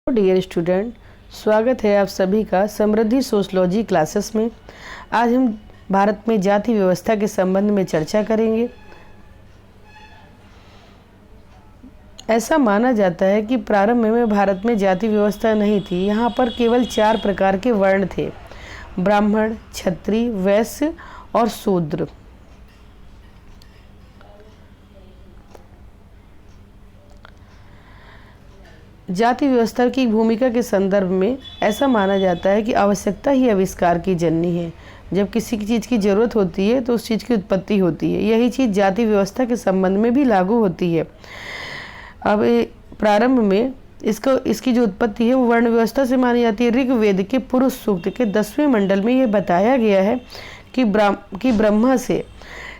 Dear student, स्वागत है आप सभी का समृद्धि सोशलॉजी क्लासेस में। आज हम भारत में जाति व्यवस्था के संबंध में चर्चा करेंगे। ऐसा माना जाता है कि प्रारंभ में भारत में जाति व्यवस्था नहीं थी। यहाँ पर केवल 4 प्रकार के वर्ण थे: ब्राह्मण, क्षत्रिय, वैश्य और शूद्र। जाति व्यवस्था की भूमिका के संदर्भ में ऐसा माना जाता है कि आवश्यकता ही आविष्कार की जननी है। जब किसी की चीज़ की ज़रूरत होती है तो उस चीज़ की उत्पत्ति होती है। यही चीज़ जाति व्यवस्था के संबंध में भी लागू होती है। अब प्रारंभ में इसकी जो उत्पत्ति है वो वर्ण व्यवस्था से मानी जाती है। ऋग्वेद के पुरुष सूक्त के 10वें मंडल में यह बताया गया है कि ब्रह्मा से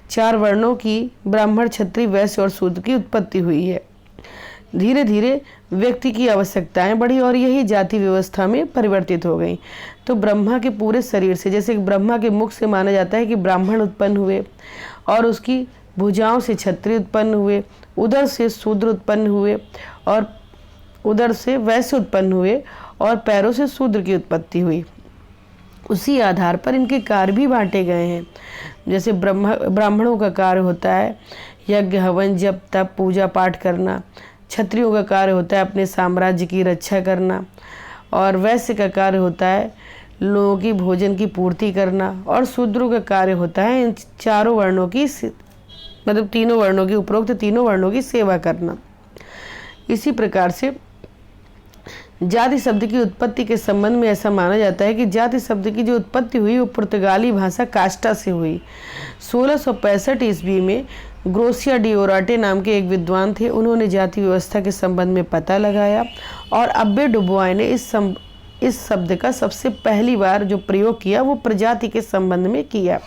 4 वर्णों की ब्राह्मण, क्षत्रिय, वैश्य और शूद्र की उत्पत्ति हुई है। धीरे धीरे व्यक्ति की आवश्यकताएं बढ़ी और यही जाति व्यवस्था में परिवर्तित हो गई। तो ब्रह्मा के पूरे शरीर से, जैसे ब्रह्मा के मुख से माना जाता है कि ब्राह्मण उत्पन्न हुए और उसकी भुजाओं से क्षत्रिय उत्पन्न हुए, उदर से शूद्र उत्पन्न हुए और उदर से वैश्य उत्पन्न हुए और पैरों से शूद्र की उत्पत्ति हुई। उसी आधार पर इनके कार्य भी बांटे गए हैं। जैसे ब्राह्मणों का कार्य होता है यज्ञ, हवन, जप, तप, पूजा पाठ करना। क्षत्रियों का कार्य होता है अपने साम्राज्य की रक्षा करना और वैश्य का कार्य होता है लोगों की भोजन की पूर्ति करना और शूद्रों का कार्य होता है इन चारों वर्णों की, मतलब तीनों वर्णों की, उपरोक्त तीनों वर्णों की सेवा करना। इसी प्रकार से जाति शब्द की उत्पत्ति के संबंध में ऐसा माना जाता है कि जाति शब्द की जो उत्पत्ति हुई वो पुर्तगाली भाषा कास्टा से हुई। 1665 ईस्वी में ग्रोसिया डी ओराटे नाम के एक विद्वान थे। उन्होंने जाति व्यवस्था के संबंध में पता लगाया और अब्बे डुबोis ने इस शब्द का सबसे पहली बार जो प्रयोग किया वो प्रजाति के संबंध में किया।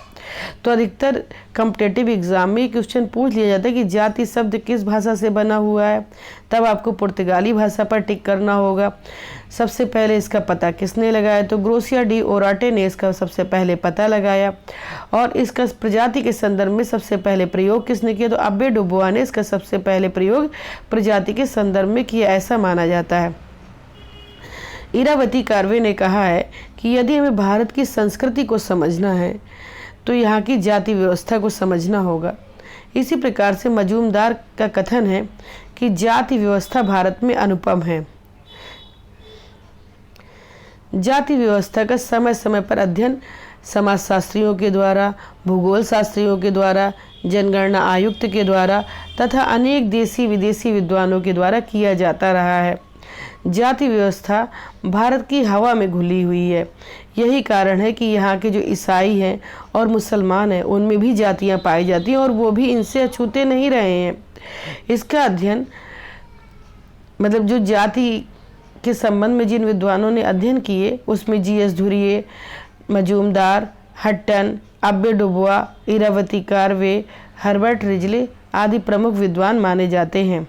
तो अधिकतर कॉम्पिटिटिव एग्जाम में क्वेश्चन पूछ लिया जाता है कि जाति शब्द किस भाषा से बना हुआ है, तब आपको पुर्तगाली भाषा पर टिक करना होगा। सबसे पहले इसका पता किसने लगाया? तो ग्रोसिया डी ओराटे ने इसका सबसे पहले पता लगाया। और इसका प्रजाति के संदर्भ में सबसे पहले प्रयोग किसने किया? तो अब्बे डुबोis ने इसका सबसे पहले प्रयोग प्रजाति के संदर्भ में किया, ऐसा माना जाता है। इरावती कार्वे ने कहा है कि यदि हमें भारत की संस्कृति को समझना है तो यहाँ की जाति व्यवस्था को समझना होगा। इसी प्रकार से मजूमदार का कथन है कि जाति व्यवस्था भारत में अनुपम है। जाति व्यवस्था का समय समय पर अध्ययन समाजशास्त्रियों के द्वारा, भूगोल शास्त्रियों के द्वारा, जनगणना आयुक्त के द्वारा तथा अनेक देशी विदेशी विद्वानों के द्वारा किया जाता रहा है। जाति व्यवस्था भारत की हवा में घुली हुई है। यही कारण है कि यहाँ के जो ईसाई हैं और मुसलमान हैं उनमें भी जातियाँ पाई जाती हैं और वो भी इनसे अछूते नहीं रहे हैं। इसका अध्ययन, मतलब जो जाति के संबंध में जिन विद्वानों ने अध्ययन किए उसमें जी.एस. धुरिये, मजूमदार, हट्टन, अब्बे डुबोis, इरावती कार्वे, हर्बर्ट रिजले आदि प्रमुख विद्वान माने जाते हैं।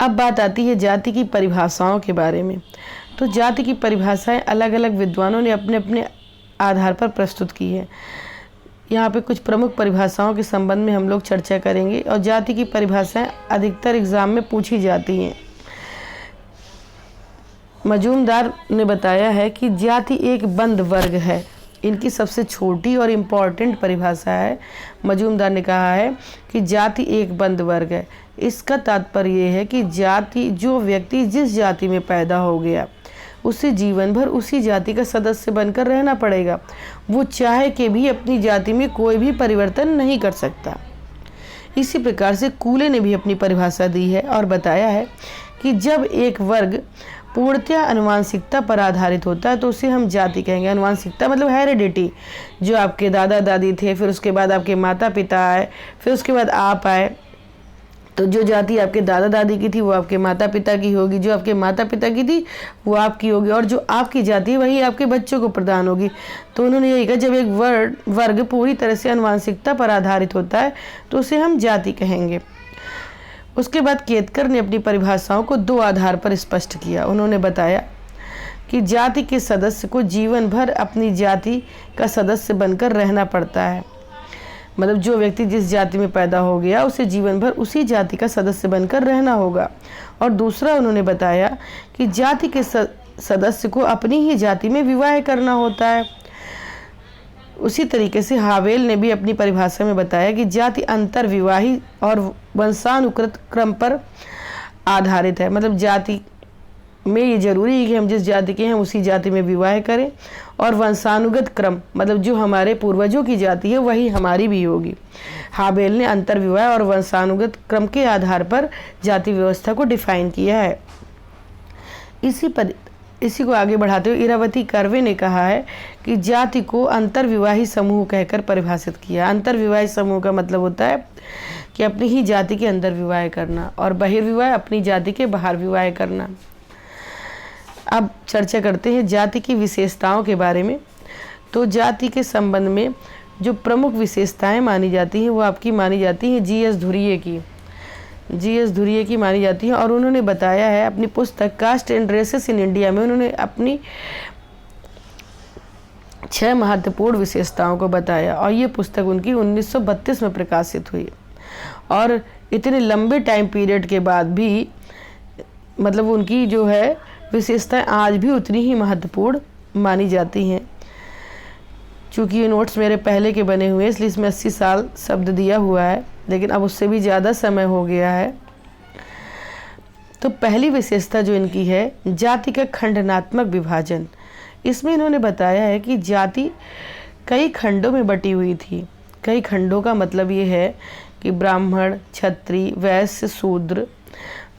अब बात आती है जाति की परिभाषाओं के बारे में। तो जाति की परिभाषाएं अलग अलग विद्वानों ने अपने अपने आधार पर प्रस्तुत की है। यहाँ पे कुछ प्रमुख परिभाषाओं के संबंध में हम लोग चर्चा करेंगे और जाति की परिभाषाएं अधिकतर एग्जाम में पूछी जाती हैं। मजूमदार ने बताया है कि जाति एक बंद वर्ग है। इनकी सबसे छोटी और इम्पॉर्टेंट परिभाषा है। मजूमदार ने कहा है कि जाति एक बंद वर्ग है। इसका तात्पर्य ये है कि जाति, जो व्यक्ति जिस जाति में पैदा हो गया उसे जीवन भर उसी जाति का सदस्य बनकर रहना पड़ेगा। वो चाहे कि भी अपनी जाति में कोई भी परिवर्तन नहीं कर सकता। इसी प्रकार से कूले ने भी अपनी परिभाषा दी है और बताया है कि जब एक वर्ग पूर्णतया अनुवांशिकता पर आधारित होता है तो उसे हम जाति कहेंगे। अनुवांशिकता मतलब हेरिडिटी, जो आपके दादा दादी थे, फिर उसके बाद आपके माता पिता आए, फिर उसके बाद आप आए। तो जो जाति आपके दादा दादी की थी वो आपके माता पिता की होगी, जो आपके माता पिता की थी वो आपकी होगी और जो आपकी जाति है वही आपके बच्चों को प्रदान होगी। तो उन्होंने यही कहा, जब एक वर्ग पूरी तरह से अनुवांशिकता पर आधारित होता है तो उसे हम जाति कहेंगे। उसके बाद केतकर ने अपनी परिभाषाओं को 2 आधार पर स्पष्ट किया। उन्होंने बताया कि जाति के सदस्य को जीवन भर अपनी जाति का सदस्य बनकर रहना पड़ता है। मतलब जो व्यक्ति जिस जाति में पैदा हो गया उसे जीवन भर उसी जाति का सदस्य बनकर रहना होगा। और दूसरा उन्होंने बताया कि जाति के सदस्य को अपनी ही जाति में विवाह करना होता है। उसी तरीके से हावेल ने भी अपनी परिभाषा में बताया कि जाति अंतर विवाही और वंशानुकृत क्रम पर आधारित है। मतलब जाति में ये जरूरी है कि हम जिस जाति के हैं उसी जाति में विवाह करें, और वंशानुगत क्रम मतलब जो हमारे पूर्वजों की जाति है वही हमारी भी होगी। हावेल ने अंतर विवाह और वंशानुगत क्रम के आधार पर जाति व्यवस्था को डिफाइन किया है। इसी को आगे बढ़ाते हुए इरावती कर्वे ने कहा है कि जाति को अंतर्विवाही समूह कहकर परिभाषित किया। अंतर्विवाही समूह का मतलब होता है कि अपनी ही जाति के अंदर विवाह करना, और बहिर्विवाह अपनी जाति के बाहर विवाह करना। अब चर्चा करते हैं जाति की विशेषताओं के बारे में। तो जाति के संबंध में जो प्रमुख विशेषताएं मानी जाती हैं वो आपकी मानी जाती हैं जी.एस. धुरिये की मानी जाती है। और उन्होंने बताया है अपनी पुस्तक caste and races in India में, उन्होंने अपनी 6 महत्वपूर्ण विशेषताओं को बताया, और ये पुस्तक उनकी 1932 में प्रकाशित हुई। और इतने लंबे टाइम पीरियड के बाद भी मतलब उनकी जो है विशेषताएं आज भी उतनी ही महत्वपूर्ण मानी जाती हैं। चूँकि ये नोट्स मेरे पहले के बने हुए हैं इसलिए इसमें 80 साल शब्द दिया हुआ है, लेकिन अब उससे भी ज़्यादा समय हो गया है। तो पहली विशेषता जो इनकी है जाति का खंडनात्मक विभाजन। इसमें इन्होंने बताया है कि जाति कई खंडों में बटी हुई थी। कई खंडों का मतलब ये है कि ब्राह्मण, क्षत्रिय, वैश्य, शूद्र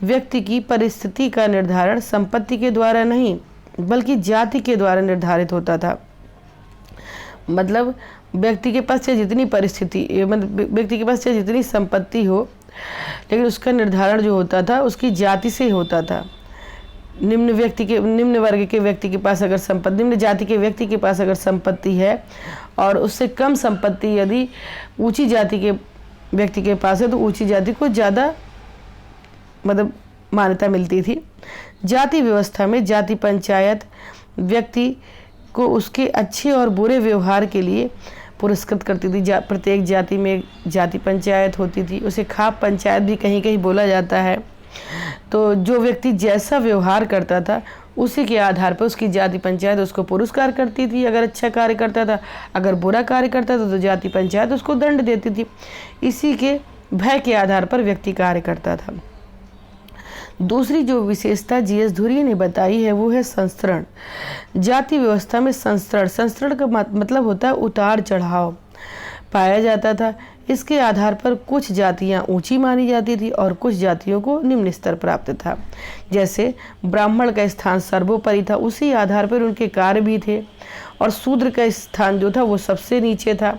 व्यक्ति की परिस्थिति का निर्धारण संपत्ति के द्वारा नहीं बल्कि जाति के द्वारा निर्धारित होता था। मतलब व्यक्ति के पास चाहे जितनी परिस्थिति मतलब व्यक्ति के पास चाहे जितनी संपत्ति हो, लेकिन उसका निर्धारण जो होता था उसकी जाति से ही होता था। निम्न वर्ग के व्यक्ति के पास अगर संपत्ति, निम्न जाति के व्यक्ति के पास अगर संपत्ति है और उससे कम संपत्ति यदि ऊंची जाति के व्यक्ति के पास है तो ऊंची जाति को ज़्यादा मतलब मान्यता मिलती थी। जाति व्यवस्था में जाति पंचायत व्यक्ति को उसके अच्छे और बुरे व्यवहार के लिए पुरस्कृत करती थी। प्रत्येक जाति में एक जाति पंचायत होती थी, उसे खाप पंचायत भी कहीं कहीं बोला जाता है। तो जो व्यक्ति जैसा व्यवहार करता था उसी के आधार पर उसकी जाति पंचायत उसको पुरस्कार करती थी। अगर अच्छा कार्य करता था, अगर बुरा कार्य करता था तो जाति पंचायत उसको दंड देती थी। इसी के भय के आधार पर व्यक्ति कार्य करता था। दूसरी जो विशेषता जी.एस. धुरिये ने बताई है वो है संस्तरण। जाति व्यवस्था में संस्तरण का मतलब होता है उतार चढ़ाव पाया जाता था। इसके आधार पर कुछ जातियां ऊंची मानी जाती थी और कुछ जातियों को निम्न स्तर प्राप्त था। जैसे ब्राह्मण का स्थान सर्वोपरि था, उसी आधार पर उनके कार्य भी थे, और शूद्र का स्थान जो था वो सबसे नीचे था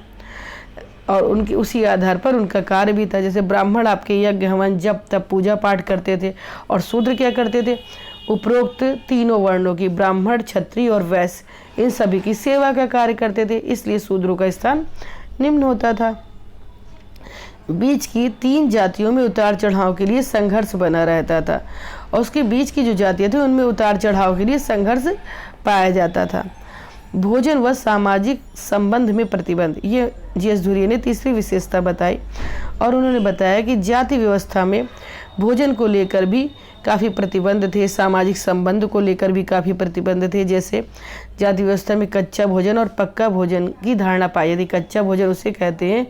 और उनकी उसी आधार पर उनका कार्य भी था। जैसे ब्राह्मण आपके यज्ञ हवन जप तप पूजा पाठ करते थे, और शूद्र क्या करते थे, उपरोक्त तीनों वर्णों की ब्राह्मण, क्षत्रिय और वैश्य इन सभी की सेवा का कार्य करते थे। इसलिए शूद्रों का स्थान निम्न होता था। बीच की 3 जातियों में उतार चढ़ाव के लिए संघर्ष बना रहता था, और उसके बीच की जो जातियाँ थी उनमें उतार चढ़ाव के लिए संघर्ष पाया जाता था। भोजन व सामाजिक संबंध में प्रतिबंध, ये जी.एस. धुरिये ने तीसरी विशेषता बताई, और उन्होंने बताया कि जाति व्यवस्था में भोजन को लेकर भी काफ़ी प्रतिबंध थे, सामाजिक संबंध को लेकर भी काफ़ी प्रतिबंध थे। जैसे जाति व्यवस्था में कच्चा भोजन और पक्का भोजन की धारणा पाई जाती। कच्चा भोजन उसे कहते हैं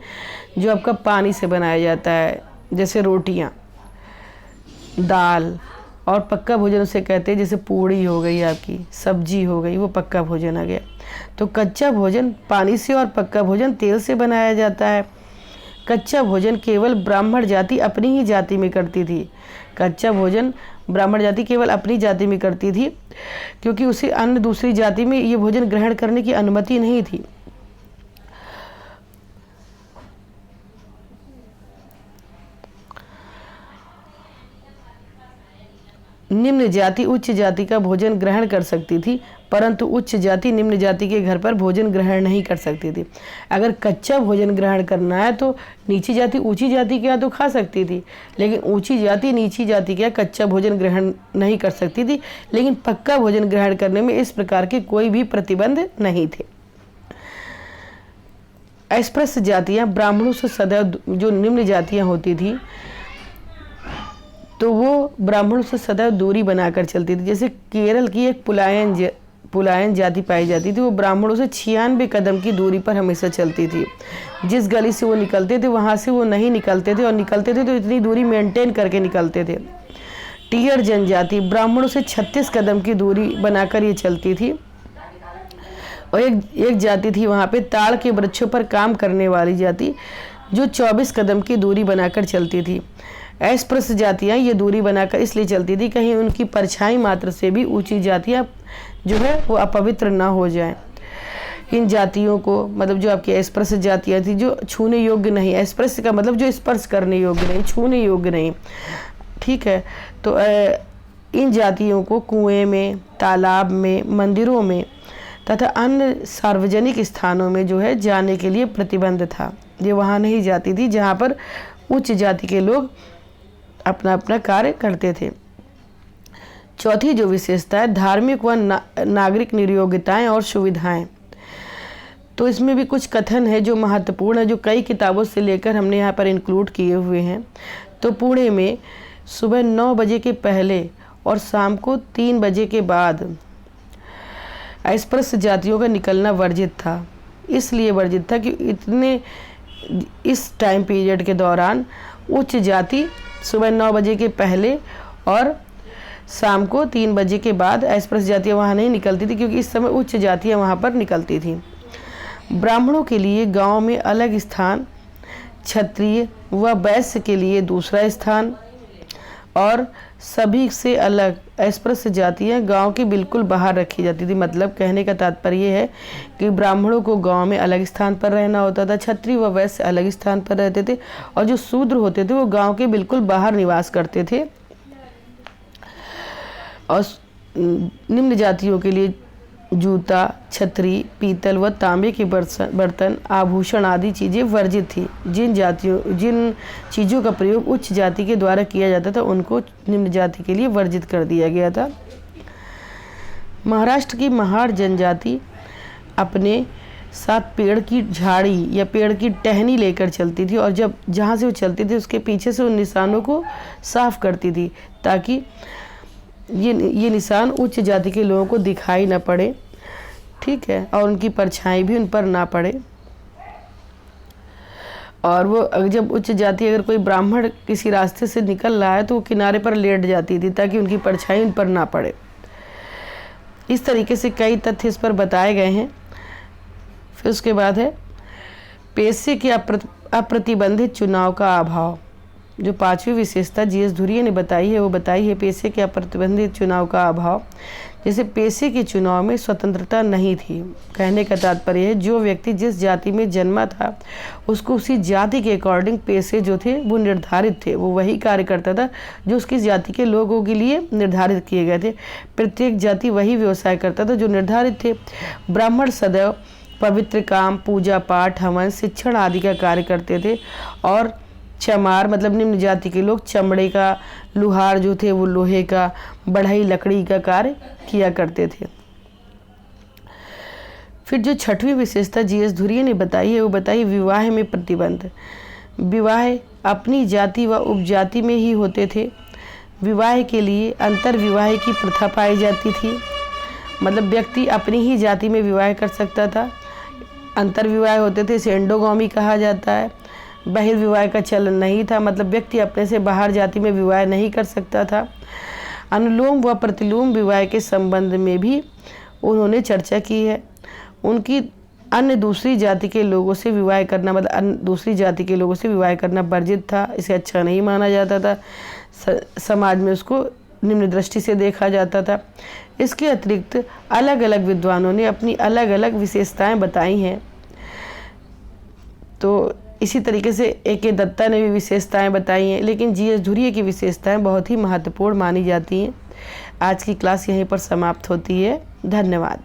जो आपका पानी से बनाया जाता है, जैसे रोटियाँ, दाल, और पक्का भोजन उसे कहते हैं जैसे पूड़ी हो गई, आपकी सब्जी हो गई, वो पक्का भोजन आ गया। तो कच्चा भोजन पानी से और पक्का भोजन तेल से बनाया जाता है। कच्चा भोजन केवल ब्राह्मण जाति अपनी ही जाति में करती थी। कच्चा भोजन ब्राह्मण जाति केवल अपनी जाति में करती थी, क्योंकि उसे अन्य दूसरी जाति में ये भोजन ग्रहण करने की अनुमति नहीं थी। निम्न जाति उच्च जाति का भोजन ग्रहण कर सकती थी, परंतु उच्च जाति निम्न जाति के घर पर भोजन ग्रहण नहीं कर सकती थी। अगर कच्चा भोजन ग्रहण करना है तो नीची जाति ऊंची जाति के यहाँ तो खा सकती थी, लेकिन ऊंची जाति नीची जाति के यहाँ कच्चा भोजन ग्रहण नहीं कर सकती थी। लेकिन पक्का भोजन ग्रहण करने में इस प्रकार के कोई भी प्रतिबंध नहीं थे। अस्पृश्य जातियाँ ब्राह्मणों से सदैव, जो निम्न जातियाँ होती थी तो वो ब्राह्मणों से सदैव दूरी बनाकर चलती थी। जैसे केरल की एक पुलायन जाति पाई जाती थी, वो ब्राह्मणों से 96 कदम की दूरी पर हमेशा चलती थी। जिस गली से वो निकलते थे वहाँ से वो नहीं निकलते थे, और निकलते थे तो इतनी दूरी मेंटेन करके निकलते थे। टीयर जनजाति ब्राह्मणों से 36 कदम की दूरी बनाकर ये चलती थी। और एक जाति थी वहाँ पे ताड़ के वृक्षों पर काम करने वाली जाति, जो 24 कदम की दूरी बनाकर चलती थी। अस्पृश्य जातियाँ ये दूरी बनाकर इसलिए चलती थी कहीं उनकी परछाई मात्र से भी ऊंची जातियाँ जो है वो अपवित्र ना हो जाएं। इन जातियों को, मतलब जो आपकी अस्पृश्य जातियाँ थी जो छूने योग्य नहीं, अस्पृश्य का मतलब जो स्पर्श करने योग्य नहीं, छूने योग्य नहीं, ठीक है। तो इन जातियों को कुएं में, तालाब में, मंदिरों में तथा अन्य सार्वजनिक स्थानों में जो है जाने के लिए प्रतिबंध था। ये वहाँ नहीं जाती थी जहाँ पर उच्च जाति के लोग अपना अपना कार्य करते थे। चौथी जो विशेषता है, धार्मिक व नागरिक नियोग्यताएं और सुविधाएं। तो इसमें भी कुछ कथन है जो महत्वपूर्ण है, जो कई किताबों से लेकर हमने यहाँ पर इंक्लूड किए हुए हैं। तो पुणे में सुबह 9 बजे के पहले और शाम को 3 बजे के बाद अस्पृश्य जातियों का निकलना वर्जित था। इसलिए वर्जित था कि इस टाइम पीरियड के दौरान उच्च जाति सुबह 9 बजे के पहले और शाम को 3 बजे के बाद अस्पृश्य जातियाँ वहाँ नहीं निकलती थी, क्योंकि इस समय उच्च जातियाँ वहाँ पर निकलती थी। ब्राह्मणों के लिए गांव में अलग स्थान, क्षत्रिय व वैश्य के लिए दूसरा स्थान, और सभी से अलग अस्पृश्य जातियाँ गांव के बिल्कुल बाहर रखी जाती थी। मतलब कहने का तात्पर्य है कि ब्राह्मणों को गांव में अलग स्थान पर रहना होता था, क्षत्रिय व वैश्य अलग स्थान पर रहते थे, और जो शूद्र होते थे वो गांव के बिल्कुल बाहर निवास करते थे। और निम्न जातियों के लिए जूता, छतरी, पीतल व तांबे के बर्तन, आभूषण आदि चीज़ें वर्जित थी। जिन चीज़ों का प्रयोग उच्च जाति के द्वारा किया जाता था उनको निम्न जाति के लिए वर्जित कर दिया गया था। महाराष्ट्र की महार जनजाति अपने साथ पेड़ की झाड़ी या पेड़ की टहनी लेकर चलती थी, और जहाँ से वो चलती थी उसके पीछे से उन निशानों को साफ करती थी, ताकि ये निशान उच्च जाति के लोगों को दिखाई ना पड़े, ठीक है, और उनकी परछाई भी उन पर ना पड़े। और वो जब उच्च जाति, अगर कोई ब्राह्मण किसी रास्ते से निकल रहा है तो वो किनारे पर लेट जाती थी ताकि उनकी परछाई उन पर ना पड़े। इस तरीके से कई तथ्य इस पर बताए गए हैं। फिर उसके बाद है पेशे के अप्रतिबंधित चुनाव का अभाव। जो 5वीं विशेषता जीएस धुरिया ने बताई है, वो बताई है पेशे के अप्रतिबंधित चुनाव का अभाव। जैसे पेशे के चुनाव में स्वतंत्रता नहीं थी। कहने का तात्पर्य है जो व्यक्ति जिस जाति में जन्मा था उसको उसी जाति के अकॉर्डिंग पेशे जो थे वो निर्धारित थे, वो वही कार्य करता था जो उसकी जाति के लोगों के लिए निर्धारित किए गए थे। प्रत्येक जाति वही व्यवसाय करता था जो निर्धारित थे। ब्राह्मण सदैव पवित्र काम, पूजा पाठ, हवन, शिक्षण आदि का कार्य करते थे, और चमार मतलब निम्न जाति के लोग चमड़े का, लुहार जो थे वो लोहे का, बढ़ई लकड़ी का कार्य किया करते थे। फिर जो 6वीं विशेषता जीएस धुरिया ने बताई है, वो बताई विवाह में प्रतिबंध। विवाह अपनी जाति व उपजाति में ही होते थे। विवाह के लिए अंतर विवाह की प्रथा पाई जाती थी। मतलब व्यक्ति अपनी ही जाति में विवाह कर सकता था। अंतर विवाह होते थे, इसे एंडोगामी कहा जाता है। बहिर्विवाह का चलन नहीं था, मतलब व्यक्ति अपने से बाहर जाति में विवाह नहीं कर सकता था। अनुलोम व प्रतिलोम विवाह के संबंध में भी उन्होंने चर्चा की है। उनकी अन्य दूसरी जाति के लोगों से विवाह करना, मतलब अन्य दूसरी जाति के लोगों से विवाह करना वर्जित था, इसे अच्छा नहीं माना जाता था। समाज में उसको निम्न दृष्टि से देखा जाता था। इसके अतिरिक्त अलग अलग विद्वानों ने अपनी अलग अलग विशेषताएं बताई हैं। तो इसी तरीके से ए.के. दत्ता ने भी विशेषताएं बताई हैं, लेकिन जीएस धुरिया की विशेषताएं बहुत ही महत्वपूर्ण मानी जाती हैं। आज की क्लास यहीं पर समाप्त होती है। धन्यवाद।